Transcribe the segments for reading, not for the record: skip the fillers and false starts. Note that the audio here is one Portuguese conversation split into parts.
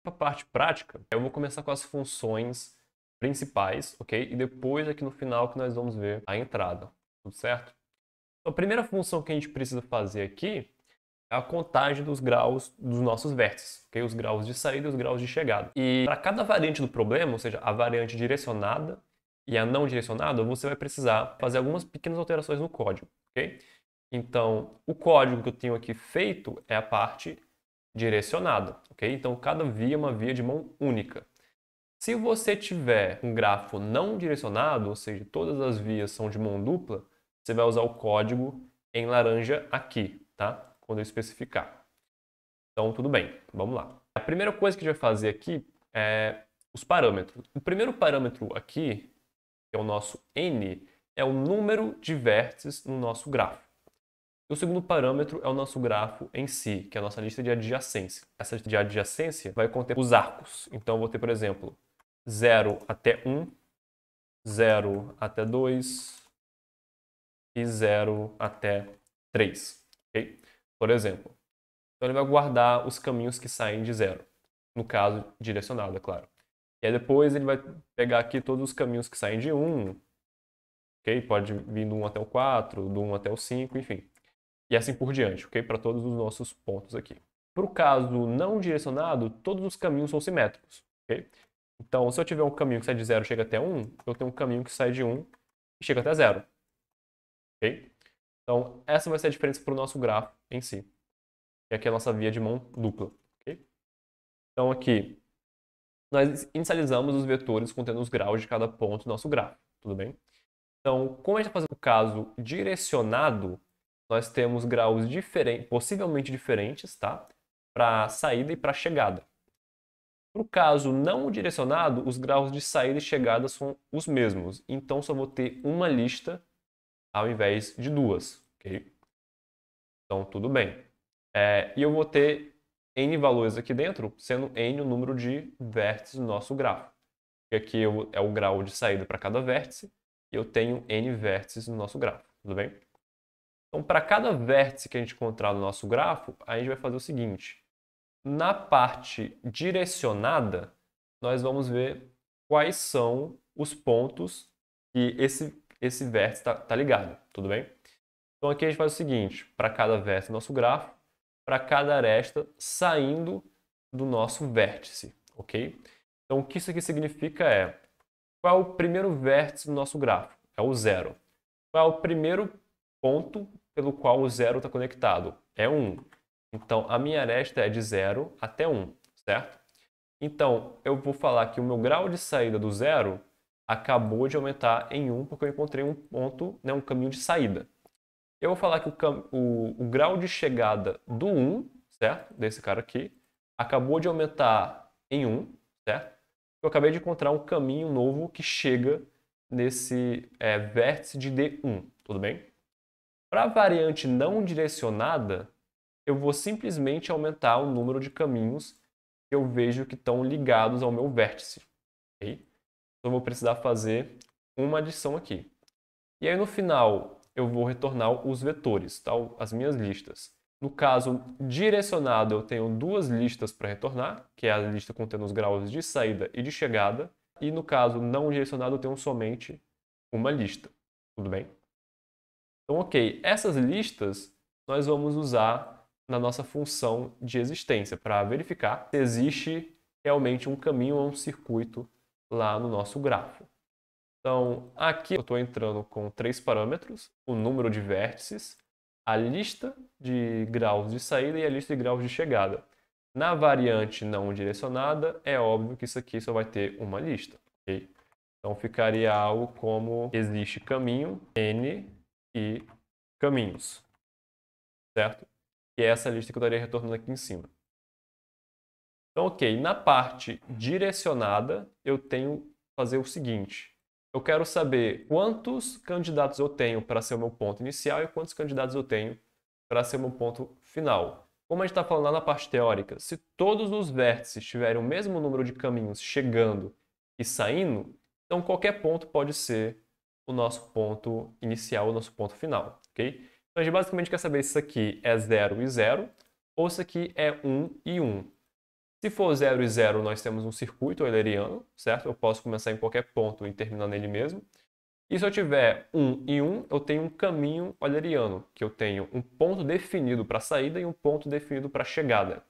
Para a parte prática, eu vou começar com as funções principais, ok? E depois aqui no final que nós vamos ver a entrada, tudo certo? Então, a primeira função que a gente precisa fazer aqui é a contagem dos graus dos nossos vértices, ok? Os graus de saída e os graus de chegada. E para cada variante do problema, ou seja, a variante direcionada e a não direcionada, você vai precisar fazer algumas pequenas alterações no código, ok? Então, o código que eu tenho aqui feito é a parte direcionada, ok? Então, cada via é uma via de mão única. Se você tiver um grafo não direcionado, ou seja, todas as vias são de mão dupla, você vai usar o código em laranja aqui, tá? Quando eu especificar. Então, tudo bem, vamos lá. A primeira coisa que a gente vai fazer aqui é os parâmetros. O primeiro parâmetro aqui, que é o nosso n, é o número de vértices no nosso grafo. O segundo parâmetro é o nosso grafo em si, que é a nossa lista de adjacência. Essa lista de adjacência vai conter os arcos. Então, eu vou ter, por exemplo, 0 até 1, 0 até 2 e 0 até 3. Okay? Por exemplo. Então, ele vai guardar os caminhos que saem de 0. No caso, direcionado, é claro. E aí depois ele vai pegar aqui todos os caminhos que saem de 1. Okay? Pode vir do 1 até o 4, do 1 até o 5, enfim. E assim por diante, ok? Para todos os nossos pontos aqui. Para o caso não direcionado, todos os caminhos são simétricos, ok? Então, se eu tiver um caminho que sai de 0 e chega até 1, eu tenho um caminho que sai de 1 e chega até 0, ok? Então, essa vai ser a diferença para o nosso grafo em si, que aqui é a nossa via de mão dupla, ok? Então, aqui, nós inicializamos os vetores contendo os graus de cada ponto do nosso grafo, tudo bem? Então, como a gente está fazendo o caso direcionado, nós temos graus possivelmente diferentes, tá? Para saída e para chegada. No caso não direcionado, os graus de saída e chegada são os mesmos. Então, só vou ter uma lista ao invés de duas, ok? Então, tudo bem. E eu vou ter n valores aqui dentro, sendo n o número de vértices do nosso grafo. Porque aqui é o grau de saída para cada vértice, e eu tenho n vértices no nosso grafo, tudo bem? Então, para cada vértice que a gente encontrar no nosso grafo, a gente vai fazer o seguinte. Na parte direcionada, nós vamos ver quais são os pontos que esse vértice está ligado, tudo bem? Então, aqui a gente faz o seguinte. Para cada vértice do nosso grafo, para cada aresta saindo do nosso vértice, ok? Então, o que isso aqui significa é qual é o primeiro vértice do nosso grafo? É o 0. Qual é o primeiro ponto pelo qual o 0 está conectado? É 1. Então, a minha aresta é de 0 até 1, certo? Então, eu vou falar que o meu grau de saída do 0 acabou de aumentar em 1 porque eu encontrei um ponto, né, um caminho de saída. Eu vou falar que o grau de chegada do 1, certo? Desse cara aqui, acabou de aumentar em 1, certo? Eu acabei de encontrar um caminho novo que chega nesse vértice de D1, tudo bem? Para a variante não direcionada, eu vou simplesmente aumentar o número de caminhos que eu vejo que estão ligados ao meu vértice. Okay? Então, eu vou precisar fazer uma adição aqui. E aí, no final, eu vou retornar os vetores, tá? As minhas listas. No caso direcionado, eu tenho duas listas para retornar, que é a lista contendo os graus de saída e de chegada. E no caso não direcionado, eu tenho somente uma lista. Tudo bem? Então, ok. Essas listas nós vamos usar na nossa função de existência para verificar se existe realmente um caminho ou um circuito lá no nosso grafo. Então, aqui eu estou entrando com 3 parâmetros, o número de vértices, a lista de graus de saída e a lista de graus de chegada. Na variante não direcionada, é óbvio que isso aqui só vai ter uma lista. Okay? Então, ficaria algo como existe caminho, n e caminhos, certo? E é essa lista que eu estaria retornando aqui em cima. Então, ok, na parte direcionada, eu tenho que fazer o seguinte. Eu quero saber quantos candidatos eu tenho para ser o meu ponto inicial e quantos candidatos eu tenho para ser o meu ponto final. Como a gente está falando lá na parte teórica, se todos os vértices tiverem o mesmo número de caminhos chegando e saindo, então qualquer ponto pode ser o nosso ponto inicial, o nosso ponto final, ok? Então a gente basicamente quer saber se isso aqui é 0 e 0 ou se isso aqui é 1 e 1. Se for 0 e 0, nós temos um circuito euleriano, certo? Eu posso começar em qualquer ponto e terminar nele mesmo. E se eu tiver 1 e 1, eu tenho um caminho euleriano, que eu tenho um ponto definido para a saída e um ponto definido para a chegada.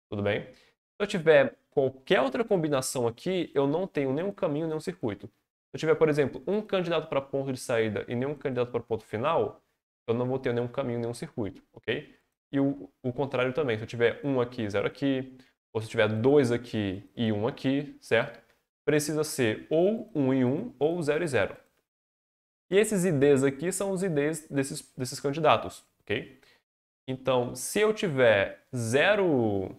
Tudo bem? Se eu tiver qualquer outra combinação aqui, eu não tenho nenhum caminho, nenhum circuito. Se eu tiver, por exemplo, um candidato para ponto de saída e nenhum candidato para ponto final, eu não vou ter nenhum caminho, nenhum circuito, ok? E o contrário também. Se eu tiver 1 aqui, 0 aqui, ou se eu tiver 2 aqui e 1 aqui, certo? Precisa ser ou 1 e 1 ou 0 e 0. E esses IDs aqui são os IDs desses candidatos, ok? Então, se eu tiver 0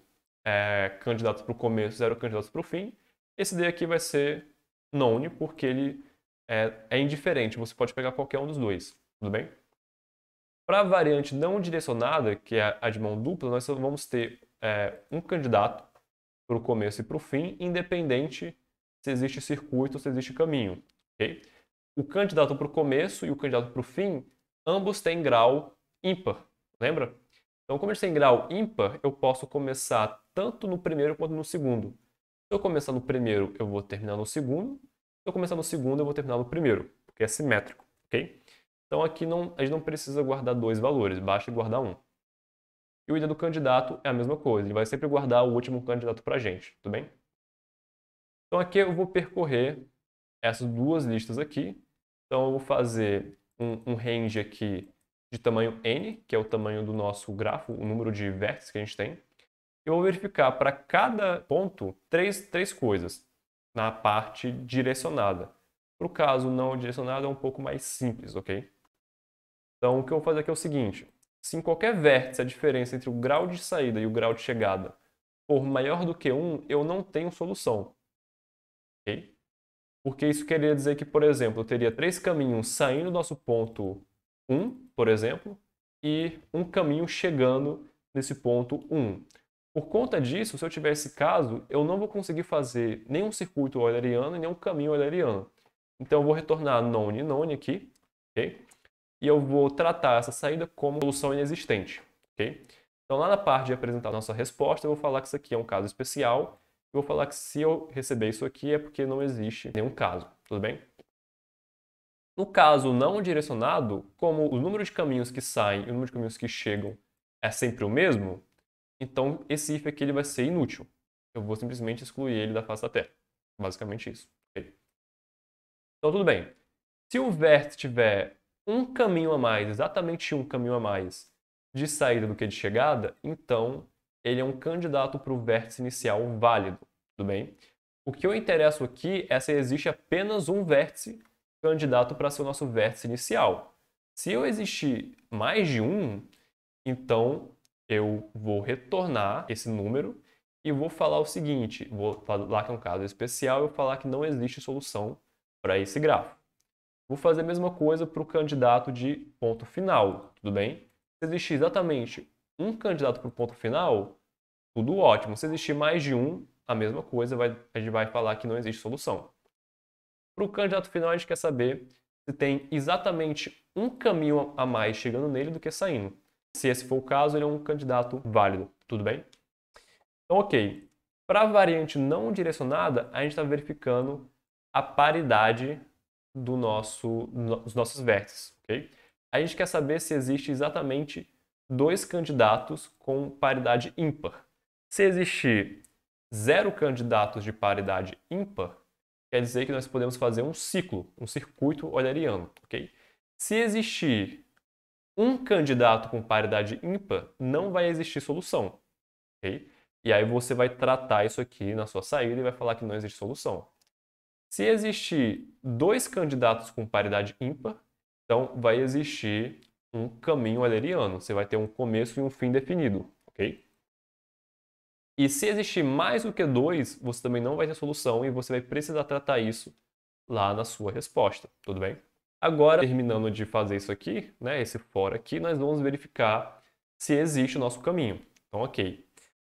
candidatos para o começo, 0 candidatos para o fim, esse ID aqui vai ser none, porque ele é indiferente, você pode pegar qualquer um dos dois, tudo bem? Para a variante não direcionada, que é a de mão dupla, nós vamos ter um candidato para o começo e para o fim, independente se existe circuito ou se existe caminho, ok? O candidato para o começo e o candidato para o fim, ambos têm grau ímpar, lembra? Então, como eles têm grau ímpar, eu posso começar tanto no primeiro quanto no segundo. Se eu começar no primeiro, eu vou terminar no segundo. Se eu começar no segundo, eu vou terminar no primeiro, porque é simétrico, ok? Então, aqui a gente não precisa guardar dois valores, basta guardar um. E o ID do candidato é a mesma coisa, ele vai sempre guardar o último candidato para a gente, tudo bem? Então, aqui eu vou percorrer essas duas listas aqui. Então, eu vou fazer um range aqui de tamanho n, que é o tamanho do nosso grafo, o número de vértices que a gente tem. Eu vou verificar para cada ponto três coisas na parte direcionada. Para o caso não direcionado é um pouco mais simples, ok? Então, o que eu vou fazer aqui é o seguinte. Se em qualquer vértice a diferença entre o grau de saída e o grau de chegada for maior do que 1, eu não tenho solução. Ok? Porque isso queria dizer que, por exemplo, eu teria 3 caminhos saindo do nosso ponto 1, por exemplo, e um caminho chegando nesse ponto 1. Por conta disso, se eu tiver esse caso, eu não vou conseguir fazer nenhum circuito euleriano e nenhum caminho euleriano. Então eu vou retornar none e none aqui, ok? E eu vou tratar essa saída como solução inexistente, ok? Então lá na parte de apresentar a nossa resposta, eu vou falar que isso aqui é um caso especial. Eu vou falar que se eu receber isso aqui é porque não existe nenhum caso, tudo bem? No caso não direcionado, como o número de caminhos que saem e o número de caminhos que chegam é sempre o mesmo, então esse if aqui ele vai ser inútil. Eu vou simplesmente excluir ele da face da Terra. Basicamente isso. Okay? Então tudo bem. Se o vértice tiver um caminho a mais, exatamente um caminho a mais de saída do que de chegada, então ele é um candidato para o vértice inicial válido, tudo bem? O que eu interesso aqui é se existe apenas um vértice candidato para ser o nosso vértice inicial. Se eu existir mais de um, então eu vou retornar esse número e vou falar o seguinte, vou falar que é um caso especial e vou falar que não existe solução para esse grafo. Vou fazer a mesma coisa para o candidato de ponto final, tudo bem? Se existir exatamente um candidato para o ponto final, tudo ótimo. Se existir mais de um, a mesma coisa, a gente vai falar que não existe solução. Para o candidato final, a gente quer saber se tem exatamente um caminho a mais chegando nele do que saindo. Se esse for o caso, ele é um candidato válido, tudo bem? Então, ok. Para a variante não direcionada, a gente está verificando a paridade dos nossos vértices, ok? A gente quer saber se existe exatamente dois candidatos com paridade ímpar. Se existir 0 candidatos de paridade ímpar, quer dizer que nós podemos fazer um ciclo, um circuito euleriano, ok? Se existir um candidato com paridade ímpar, não vai existir solução, ok? E aí você vai tratar isso aqui na sua saída e vai falar que não existe solução. Se existir 2 candidatos com paridade ímpar, então vai existir um caminho euleriano. Você vai ter um começo e um fim definido, ok? E se existir mais do que 2, você também não vai ter solução e você vai precisar tratar isso lá na sua resposta, tudo bem? Agora, terminando de fazer isso aqui, né, esse for aqui, nós vamos verificar se existe o nosso caminho. Então, ok.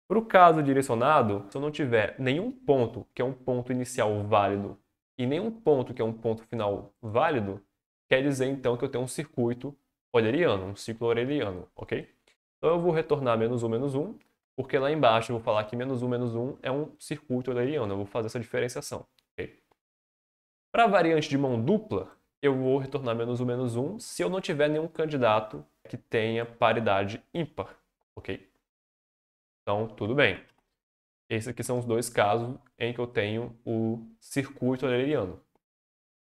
Para o caso direcionado, se eu não tiver nenhum ponto que é um ponto inicial válido e nenhum ponto que é um ponto final válido, quer dizer então que eu tenho um circuito euleriano, um ciclo euleriano, ok? Então eu vou retornar -1, -1, porque lá embaixo eu vou falar que menos 1 é um circuito euleriano. Eu vou fazer essa diferenciação. Okay? Para a variante de mão dupla, eu vou retornar menos 1 se eu não tiver nenhum candidato que tenha paridade ímpar. Ok? Então, tudo bem. Esses aqui são os dois casos em que eu tenho o circuito euleriano.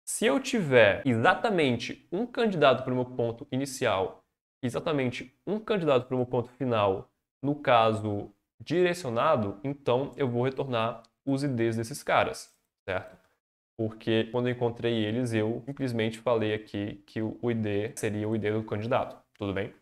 Se eu tiver exatamente um candidato para o meu ponto inicial, exatamente um candidato para o meu ponto final, no caso direcionado, então eu vou retornar os IDs desses caras, certo? Porque quando eu encontrei eles, eu simplesmente falei aqui que o ID seria o ID do candidato, tudo bem?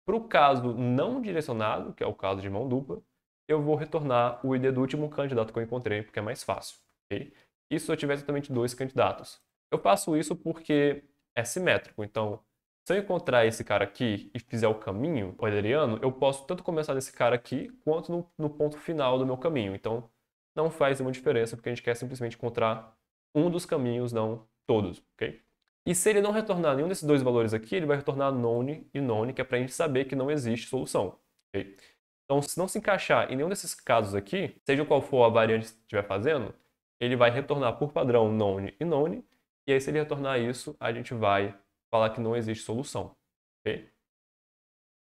Para o caso não direcionado, que é o caso de mão dupla, eu vou retornar o ID do último candidato que eu encontrei, porque é mais fácil, ok? Isso se eu tiver exatamente dois candidatos. Eu faço isso porque é simétrico, então se eu encontrar esse cara aqui e fizer o caminho euleriano, eu posso tanto começar nesse cara aqui, quanto no ponto final do meu caminho. Então não faz nenhuma diferença, porque a gente quer simplesmente encontrar um dos caminhos, não todos, ok? E se ele não retornar nenhum desses dois valores aqui, ele vai retornar none e none, que é para a gente saber que não existe solução. Okay? Então, se não se encaixar em nenhum desses casos aqui, seja qual for a variante que estiver fazendo, ele vai retornar por padrão none e none, e aí se ele retornar isso, a gente vai falar que não existe solução. Okay?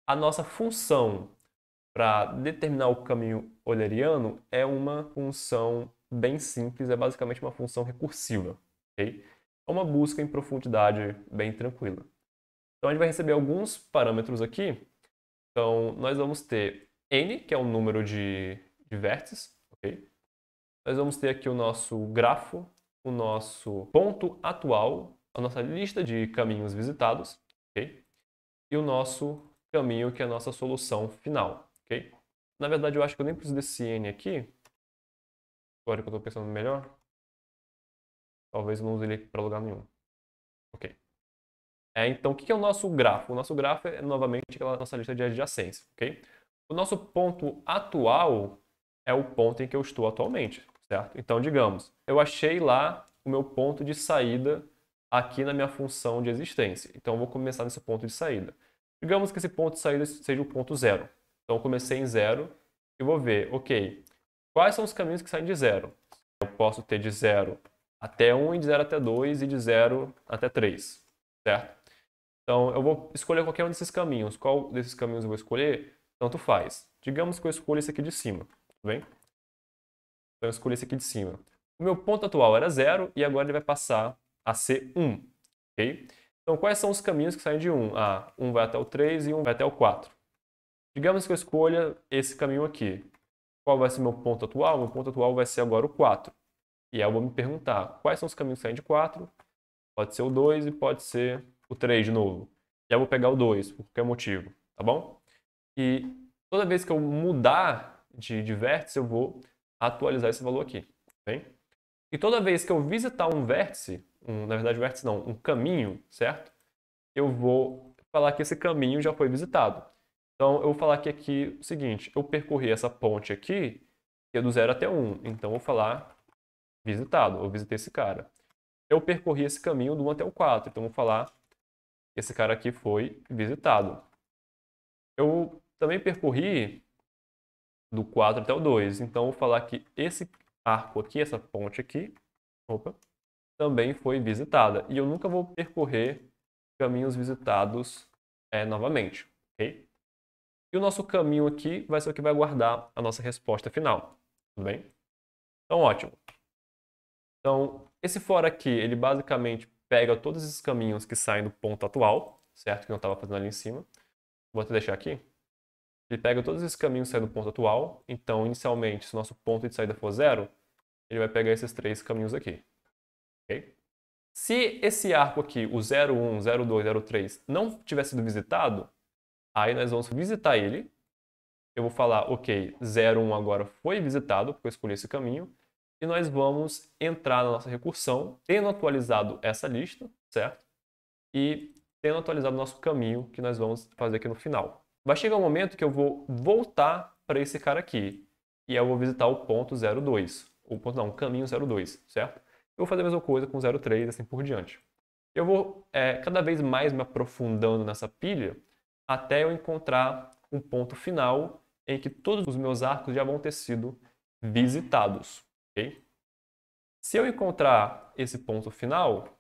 A nossa função para determinar o caminho euleriano é uma função bem simples, é basicamente uma função recursiva. Okay? É uma busca em profundidade bem tranquila. Então a gente vai receber alguns parâmetros aqui. Então nós vamos ter n, que é o número de vértices. Okay? Nós vamos ter aqui o nosso grafo, o nosso ponto atual, a nossa lista de caminhos visitados, okay? E o nosso caminho, que é a nossa solução final. Okay? Na verdade, eu acho que eu nem preciso desse n aqui. Agora que eu estou pensando melhor. Talvez eu não use ele para lugar nenhum. Ok. Então, o que é o nosso grafo? O nosso grafo é, novamente, aquela nossa lista de adjacência. Ok? O nosso ponto atual é o ponto em que eu estou atualmente. Certo? Então, digamos, eu achei lá o meu ponto de saída aqui na minha função de existência. Então, eu vou começar nesse ponto de saída. Digamos que esse ponto de saída seja o ponto zero. Então, eu comecei em zero e vou ver, ok, quais são os caminhos que saem de zero? Eu posso ter de 0 até 1, e de 0 até 2 e de 0 até 3, certo? Então, eu vou escolher qualquer um desses caminhos. Qual desses caminhos eu vou escolher? Tanto faz. Digamos que eu escolho esse aqui de cima, tudo bem? Então, eu escolhi esse aqui de cima. O meu ponto atual era 0 e agora ele vai passar a ser 1, ok? Então, quais são os caminhos que saem de 1? Ah, 1 vai até o 3 e 1 vai até o 4. Digamos que eu escolha esse caminho aqui. Qual vai ser meu ponto atual? Meu ponto atual vai ser agora o 4. E aí eu vou me perguntar, quais são os caminhos que saem de 4? Pode ser o 2 e pode ser o 3 de novo. E aí eu vou pegar o 2, por qualquer motivo, tá bom? E toda vez que eu mudar de vértice, eu vou atualizar esse valor aqui, bem? E toda vez que eu visitar um vértice, na verdade vértice não, um caminho, certo? Eu vou falar que esse caminho já foi visitado. Então eu vou falar aqui o seguinte, eu percorri essa ponte aqui, que é do 0 até 1. Então eu vou falar visitado, eu visitei esse cara. Eu percorri esse caminho do 1 até o 4, então vou falar que esse cara aqui foi visitado. Eu também percorri do 4 até o 2, então vou falar que esse arco aqui, essa ponte aqui, também foi visitada. E eu nunca vou percorrer caminhos visitados novamente, ok? E o nosso caminho aqui vai ser o que vai guardar a nossa resposta final, tudo bem? Então, ótimo. Então, esse for aqui, ele basicamente pega todos esses caminhos que saem do ponto atual, certo? Que eu estava fazendo ali em cima. Vou até deixar aqui. Ele pega todos esses caminhos que saem do ponto atual. Então, inicialmente, se o nosso ponto de saída for 0, ele vai pegar esses 3 caminhos aqui. Okay? Se esse arco aqui, o 0, 1, 0, 2, 0, 3, não tiver sido visitado, aí nós vamos visitar ele. Eu vou falar, ok, 0, 1 agora foi visitado, porque eu escolhi esse caminho. E nós vamos entrar na nossa recursão, tendo atualizado essa lista, certo? E tendo atualizado o nosso caminho, que nós vamos fazer aqui no final. Vai chegar um momento que eu vou voltar para esse cara aqui. E eu vou visitar o ponto 02. O ponto não, o caminho 02, certo? Eu vou fazer a mesma coisa com 03, assim por diante. Eu vou cada vez mais me aprofundando nessa pilha até eu encontrar um ponto final em que todos os meus arcos já vão ter sido visitados. Okay? Se eu encontrar esse ponto final,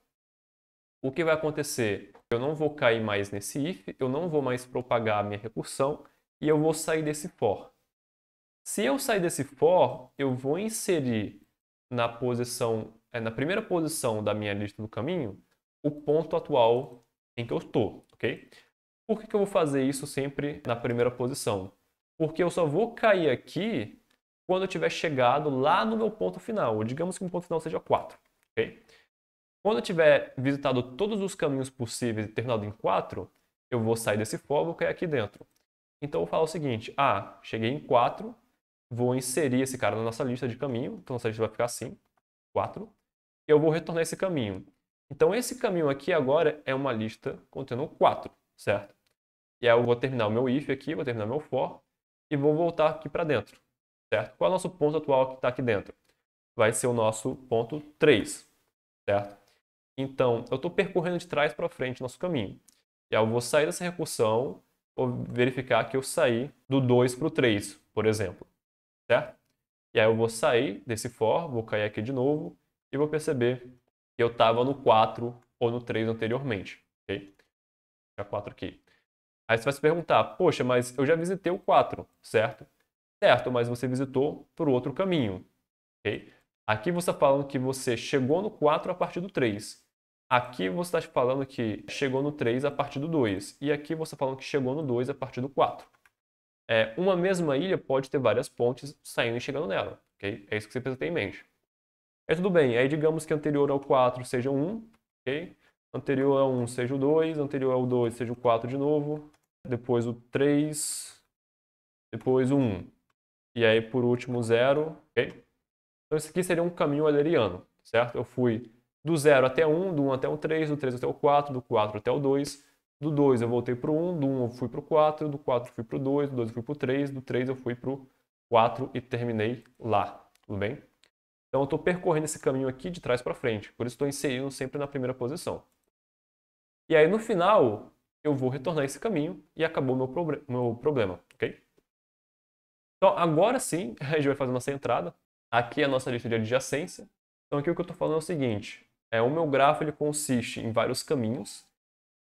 o que vai acontecer? Eu não vou cair mais nesse if, eu não vou mais propagar a minha recursão e eu vou sair desse for. Se eu sair desse for, eu vou inserir na primeira posição da minha lista do caminho, o ponto atual em que eu estou, ok? Por que eu vou fazer isso sempre na primeira posição? Porque eu só vou cair aqui quando eu tiver chegado lá no meu ponto final. Ou digamos que o ponto final seja 4, ok? Quando eu tiver visitado todos os caminhos possíveis e terminado em 4, eu vou sair desse for e vou cair aqui dentro. Então eu falo o seguinte, cheguei em 4, vou inserir esse cara na nossa lista de caminho, então nossa lista vai ficar assim, 4, e eu vou retornar esse caminho. Então esse caminho aqui agora é uma lista contendo 4, certo? E aí eu vou terminar o meu if aqui, vou terminar meu for, e vou voltar aqui para dentro, certo? Qual é o nosso ponto atual que está aqui dentro? Vai ser o nosso ponto 3, certo? Então, eu estou percorrendo de trás para frente nosso caminho. E aí eu vou sair dessa recursão, vou verificar que eu saí do 2 para o 3, por exemplo, certo? E aí eu vou sair desse for, vou cair aqui de novo, e vou perceber que eu estava no 4 ou no 3 anteriormente, ok? Já 4 aqui. Aí você vai se perguntar, poxa, mas eu já visitei o 4, certo? Certo, mas você visitou por outro caminho, ok? Aqui você está falando que você chegou no 4 a partir do 3. Aqui você está falando que chegou no 3 a partir do 2. E aqui você está falando que chegou no 2 a partir do 4. Uma mesma ilha pode ter várias pontes saindo e chegando nela, ok? É isso que você precisa ter em mente. Aí tudo bem, aí digamos que anterior ao 4 seja 1, ok? Anterior ao 1 seja o 2, anterior ao 2 seja o 4 de novo, depois o 3, depois o 1. E aí por último o 0, ok? Então esse aqui seria um caminho euleriano, certo? Eu fui do 0 até 1, do 1 até o 3, do 3 até o 4, do 4 até o 2, do 2 eu voltei para o 1, do 1 eu fui para o 4, do 4 eu fui para o 2, do 2 eu fui para o 3, do 3 eu fui para o 4 e terminei lá, tudo bem? Então eu estou percorrendo esse caminho aqui de trás para frente, por isso estou inserindo sempre na primeira posição. E aí no final eu vou retornar esse caminho e acabou meu problema, ok? Então agora sim a gente vai fazer nossa entrada. Aqui é a nossa lista de adjacência. Então aqui o que eu estou falando é o seguinte, o meu grafo ele consiste em vários caminhos,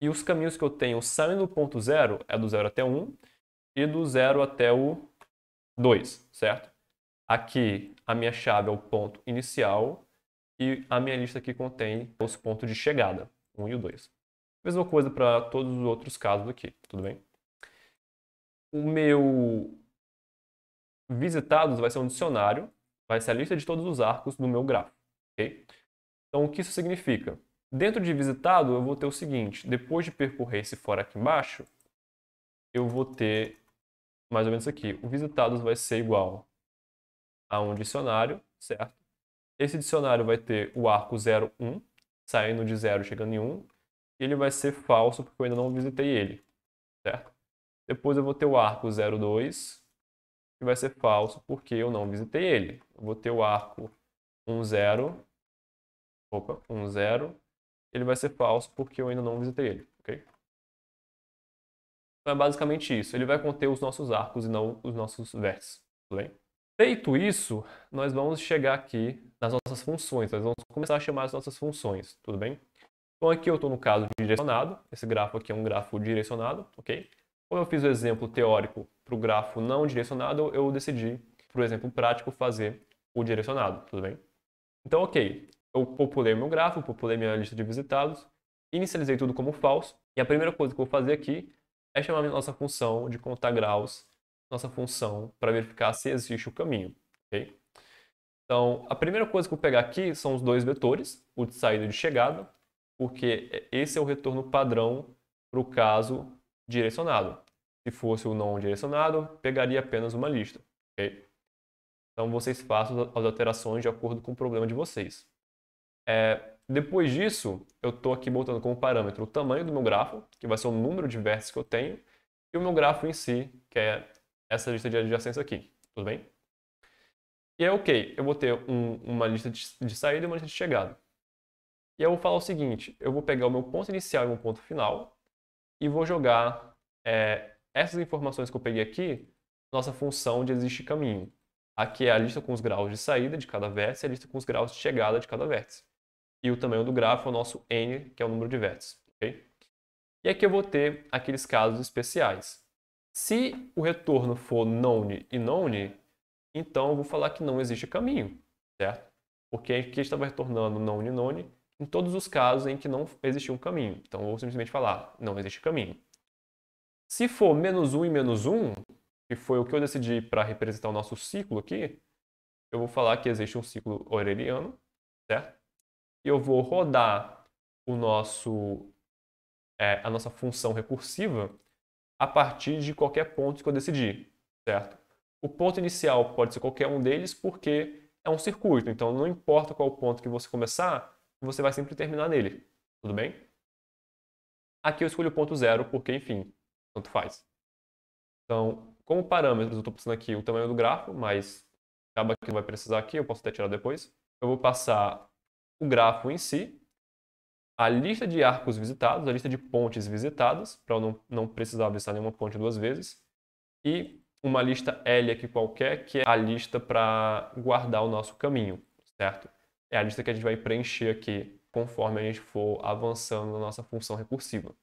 e os caminhos que eu tenho saindo do ponto 0 é do 0 até 1 e do 0 até o 2, certo? Aqui a minha chave é o ponto inicial e a minha lista aqui contém os pontos de chegada, 1 e o 2. Mesma coisa para todos os outros casos aqui, tudo bem? O meu visitados vai ser um dicionário, vai ser a lista de todos os arcos do meu grafo, ok? Então o que isso significa? Dentro de visitado eu vou ter o seguinte, depois de percorrer esse fora aqui embaixo, eu vou ter mais ou menos isso aqui. O visitados vai ser igual a um dicionário, certo? Esse dicionário vai ter o arco 0, 1, saindo de 0 chegando em 1, e ele vai ser falso porque eu ainda não visitei ele, certo? Depois eu vou ter o arco 0, 2, que vai ser falso porque eu não visitei ele. Eu vou ter o arco 1, 0, 1, 0, ele vai ser falso porque eu ainda não visitei ele, ok? Então é basicamente isso. Ele vai conter os nossos arcos e não os nossos vértices, tudo bem? Feito isso, nós vamos chegar aqui nas nossas funções. Nós vamos começar a chamar as nossas funções, tudo bem? Então aqui eu estou no caso direcionado. Esse grafo aqui é um grafo direcionado, ok? Como eu fiz o exemplo teórico para o grafo não direcionado, eu decidi, para o exemplo prático, fazer o direcionado, tudo bem? Então, ok, eu populei meu grafo, populei minha lista de visitados, inicializei tudo como falso, e a primeira coisa que eu vou fazer aqui é chamar a nossa função de contar graus, nossa função para verificar se existe o caminho, ok? Então, a primeira coisa que eu vou pegar aqui são os dois vetores, o de saída e de chegada, porque esse é o retorno padrão para o caso direcionado. Se fosse o não direcionado, pegaria apenas uma lista, ok? Então, vocês façam as alterações de acordo com o problema de vocês. Depois disso, eu estou aqui botando como parâmetro o tamanho do meu grafo, que vai ser o número de vértices que eu tenho, e o meu grafo em si, que é essa lista de adjacência aqui, tudo bem? E aí, ok, eu vou ter uma lista de saída e uma lista de chegada. E eu vou falar o seguinte, eu vou pegar o meu ponto inicial e o meu ponto final, e vou jogar essas informações que eu peguei aqui nossa função de existe caminho. Aqui é a lista com os graus de saída de cada vértice e a lista com os graus de chegada de cada vértice. E o tamanho do grafo é o nosso n, que é o número de vértices. Okay? E aqui eu vou ter aqueles casos especiais. Se o retorno for known e known, então eu vou falar que não existe caminho, certo? Porque aqui estava retornando known e known em todos os casos em que não existia um caminho. Então eu vou simplesmente falar, não existe caminho. Se for -1 e -1, que foi o que eu decidi para representar o nosso ciclo aqui, eu vou falar que existe um ciclo euleriano, certo? E eu vou rodar a nossa função recursiva a partir de qualquer ponto que eu decidir, certo? O ponto inicial pode ser qualquer um deles porque é um circuito, então não importa qual ponto que você começar, você vai sempre terminar nele, tudo bem? Aqui eu escolho o ponto 0 porque, enfim, tanto faz. Então, como parâmetros, eu estou passando aqui o tamanho do grafo, mas acaba que não vai precisar aqui, eu posso até tirar depois. Eu vou passar o grafo em si, a lista de arcos visitados, a lista de pontes visitadas, para eu não precisar visitar nenhuma ponte duas vezes, e uma lista L aqui qualquer, que é a lista para guardar o nosso caminho, certo? É a lista que a gente vai preencher aqui conforme a gente for avançando na nossa função recursiva.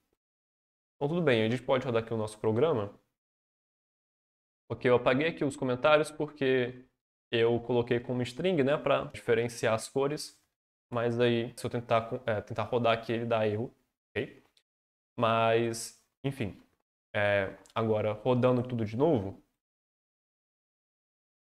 Então tudo bem, a gente pode rodar aqui o nosso programa. Ok, eu apaguei aqui os comentários porque eu coloquei como string, né, para diferenciar as cores, mas aí se eu tentar rodar aqui ele dá erro, ok? Mas, enfim, agora rodando tudo de novo,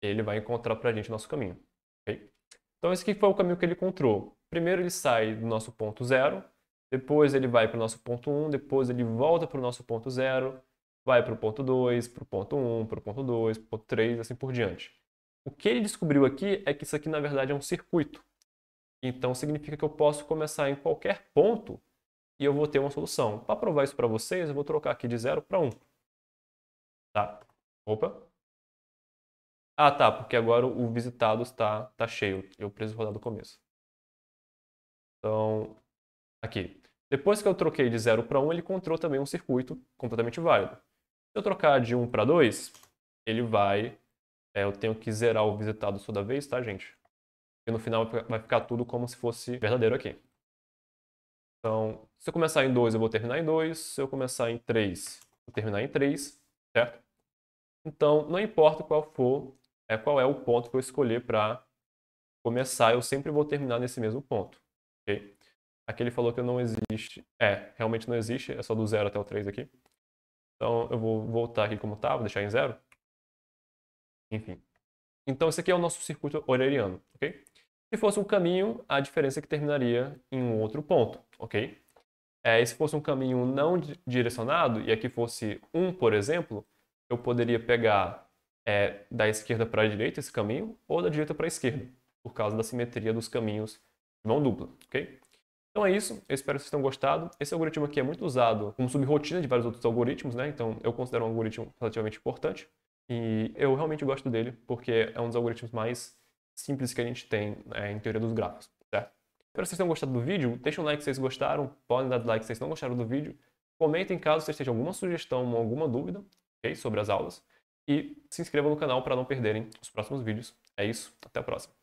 ele vai encontrar para a gente o nosso caminho, ok? Então esse aqui foi o caminho que ele encontrou. Primeiro ele sai do nosso ponto 0, depois ele vai para o nosso ponto 1, depois ele volta para o nosso ponto 0, vai para o ponto 2, para o ponto 1, para o ponto 2, para o ponto 3, assim por diante. O que ele descobriu aqui é que isso aqui na verdade é um circuito. Então significa que eu posso começar em qualquer ponto e eu vou ter uma solução. Para provar isso para vocês, eu vou trocar aqui de 0 para 1. Tá? Opa. Ah, tá, porque agora o visitados tá cheio. Eu preciso rodar do começo. Então, aqui. Depois que eu troquei de 0 para 1, ele encontrou também um circuito completamente válido. Se eu trocar de 1 para 2, ele vai... eu tenho que zerar o visitados toda vez, tá, gente? E no final vai ficar tudo como se fosse verdadeiro aqui. Então, se eu começar em 2, eu vou terminar em 2. Se eu começar em 3, vou terminar em 3, certo? Então, não importa qual é o ponto que eu escolher para começar, eu sempre vou terminar nesse mesmo ponto, ok? Aqui ele falou que não existe. Realmente não existe, é só do 0 até o 3 aqui. Então, eu vou voltar aqui como tá, vou deixar em 0. Enfim. Então, esse aqui é o nosso circuito euleriano, ok? Se fosse um caminho, a diferença é que terminaria em um outro ponto, ok? E se fosse um caminho não direcionado, e aqui fosse 1, por exemplo, eu poderia pegar da esquerda para a direita esse caminho, ou da direita para a esquerda, por causa da simetria dos caminhos de mão dupla, ok? Então é isso, eu espero que vocês tenham gostado. Esse algoritmo aqui é muito usado como subrotina de vários outros algoritmos, né? Então eu considero um algoritmo relativamente importante. E eu realmente gosto dele, porque é um dos algoritmos mais simples que a gente tem em teoria dos grafos, certo? Espero que vocês tenham gostado do vídeo. Deixem um like se vocês gostaram, podem dar like se vocês não gostaram do vídeo. Comentem caso vocês tenham alguma sugestão ou alguma dúvida, okay, sobre as aulas. E se inscrevam no canal para não perderem os próximos vídeos. É isso, até a próxima.